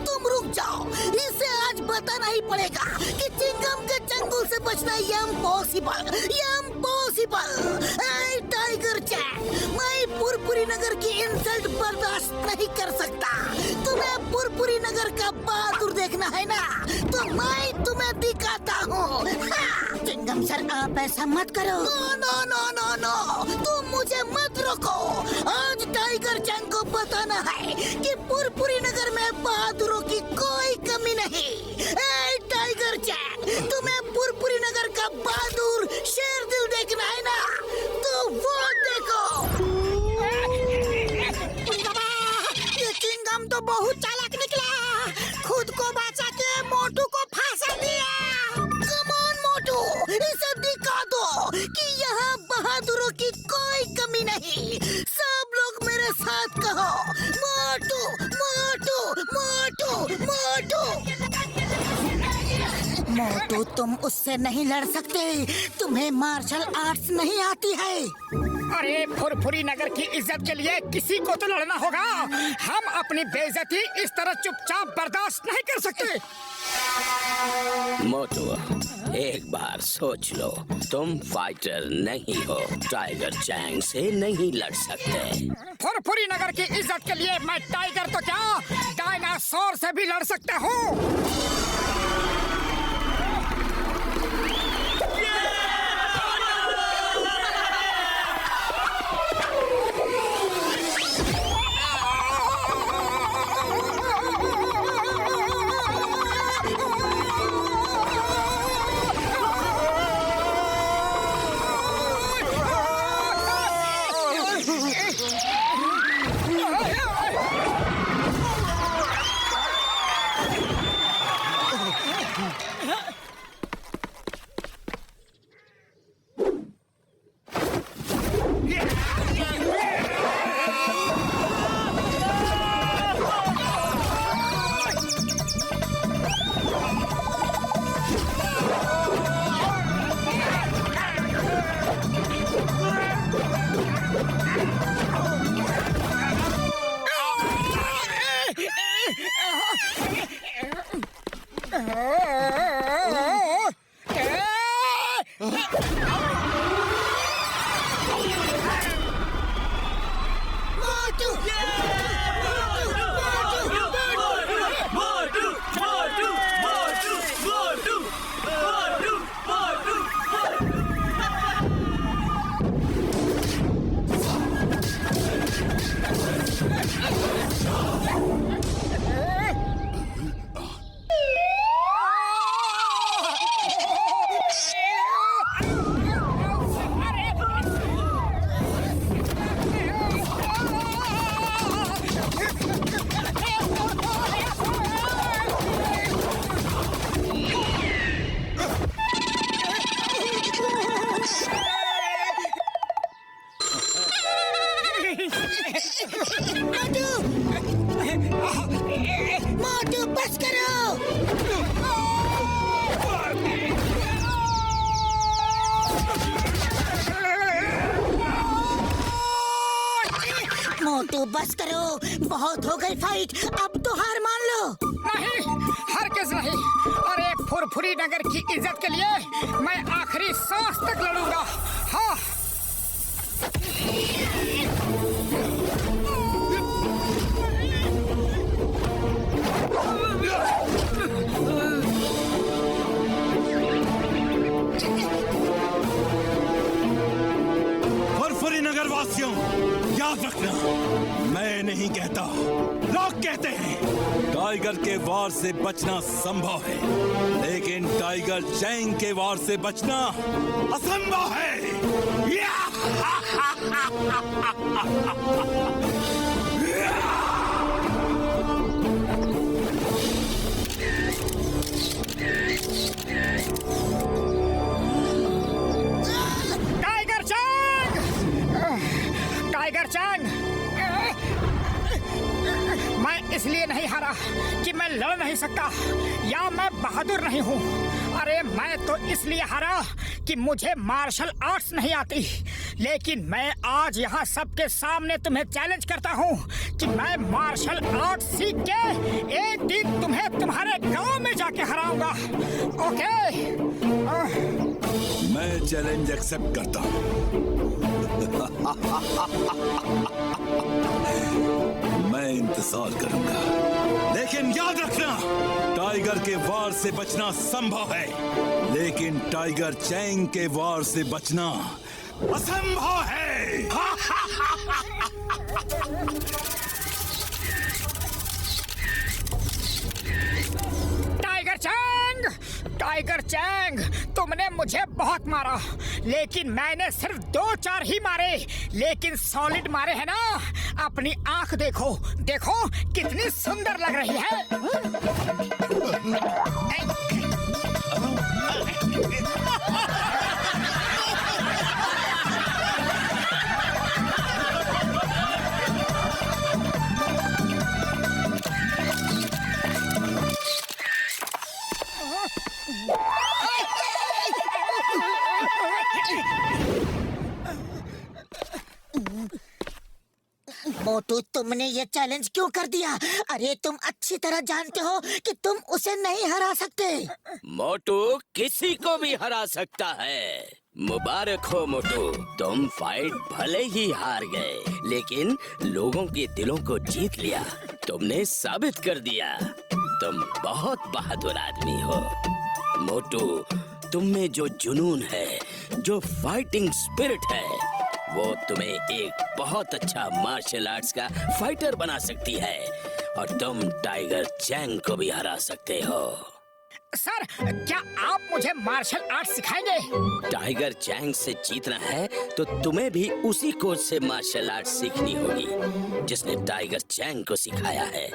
तुम रुक जाओ। इसे आज बताना ही पड़ेगा कि चिंगम के चंगुल से बचना इम्पॉसिबल, इम्पॉसिबल। टाइगर चैंग, मैं पुरपुरी नगर की इंसल्ट बर्दाश्त नहीं कर सकता। तुम्हें पुरपुरी नगर का बहादुर देखना है ना, तो मैं तुम्हें दिखाता हूँ। चिंगम सर, आप ऐसा मत करो। नो नो नो नो, तुम मुझे मत रोको। आज टाइगर चैंग को बताना है कि पुरपुरी नगर में बहादुरों की कोई कमी नहीं। टाइगर चैंग, तुम्हें पुरपुरी नगर का बहादुर शेर दिल देखना है ना, तो वो देखो। ये चिंगम तो बहुत चालाक निकला, खुद को बचा के मोटू को फांसा दिया। कम ऑन मोटू, इसे दिखा दो कि यहाँ बहादुरों की कोई कमी नहीं। सब लोग मेरे साथ कहो, मोटू मोटू मोटू मोटू। मोटू, तुम उससे नहीं लड़ सकते, तुम्हें मार्शल आर्ट्स नहीं आती है। अरे फुरफुरी नगर की इज्जत के लिए किसी को तो लड़ना होगा। हम अपनी बेइज्जती इस तरह चुपचाप बर्दाश्त नहीं कर सकते। मोटू, एक बार सोच लो, तुम फाइटर नहीं हो, टाइगर चैंग से नहीं लड़ सकते। फुरफुरी नगर की इज्जत के लिए मैं टाइगर तो क्या, डायनासोर से भी लड़ सकता हूँ। मोटू, बस करो। मोटू, बस करो, बहुत हो गई फाइट, अब तो हार मान लो। नहीं, हरगिज़ नहीं। अरे फुरफुरी नगर की इज्जत के लिए मैं आखिरी सांस तक लड़ूंगा। हाँ। फुरफुरी नगर वासियों, याद रखना, मैं नहीं कहता, लोग कहते हैं। टाइगर के वार से बचना संभव है, लेकिन टाइगर चैंग के वार से बचना असंभव है। Tiger Chang! Tiger Chang! मैं इसलिए नहीं हारा कि मैं लड़ नहीं सकता या मैं बहादुर नहीं हूँ। अरे मैं तो इसलिए हारा कि मुझे मार्शल आर्ट्स नहीं आती। लेकिन मैं आज यहाँ सबके सामने तुम्हें चैलेंज करता हूँ कि मैं मार्शल आर्ट सीख के एक दिन तुम्हें तुम्हारे गांव में जाके हराऊंगा। ओके? मैं चैलेंज एक्सेप्ट करता हूँ। मैं इंतजार करूंगा, लेकिन याद रखना, टाइगर के वार से बचना संभव है, लेकिन टाइगर चैंग के वार से बचना असंभव है। टाइगर चैंग, तुमने मुझे बहुत मारा, लेकिन मैंने सिर्फ 2-4 ही मारे, लेकिन सॉलिड मारे हैं ना। अपनी आंख देखो, देखो कितनी सुंदर लग रही है। मोटू, तुमने ये चैलेंज क्यों कर दिया? अरे तुम अच्छी तरह जानते हो कि तुम उसे नहीं हरा सकते। मोटू किसी को भी हरा सकता है। मुबारक हो मोटू, तुम फाइट भले ही हार गए, लेकिन लोगों के दिलों को जीत लिया। तुमने साबित कर दिया तुम बहुत बहादुर आदमी हो। मोटू, तुम में जो जुनून है, जो फाइटिंग स्पिरिट है, वो तुम्हें एक बहुत अच्छा मार्शल आर्ट्स का फाइटर बना सकती है, और तुम टाइगर चैंग को भी हरा सकते हो। सर, क्या आप मुझे मार्शल आर्ट सिखाएंगे? टाइगर चैंग से जीतना है तो तुम्हें भी उसी कोच से मार्शल आर्ट सीखनी होगी जिसने टाइगर चैंग को सिखाया है।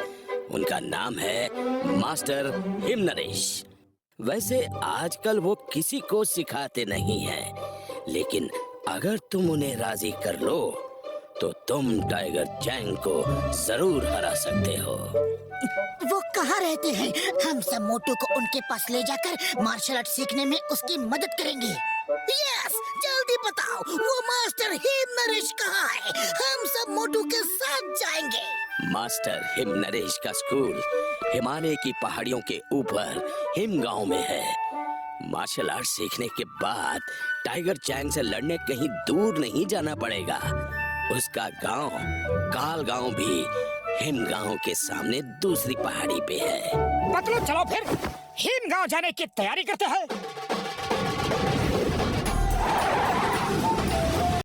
उनका नाम है मास्टर हिम नरेश। वैसे आजकल वो किसी को सिखाते नहीं हैं, लेकिन अगर तुम उन्हें राजी कर लो तो तुम टाइगर चैंग को जरूर हरा सकते हो। वो कहाँ रहते हैं? हम सब मोटू को उनके पास ले जाकर मार्शल आर्ट सीखने में उसकी मदद करेंगे। यस, जल्दी बताओ, वो मास्टर हिम नरेश कहाँ है? हम सब मोटू के साथ जाएंगे। मास्टर हिम नरेश का स्कूल हिमालय की पहाड़ियों के ऊपर हिम गांव में है। मार्शल आर्ट सीखने के बाद टाइगर चैंग से लड़ने कहीं दूर नहीं जाना पड़ेगा। उसका गांव काल गांव भी हिम गांव के सामने दूसरी पहाड़ी पे है। मतलब चलो फिर हिम गांव जाने की तैयारी करते हैं।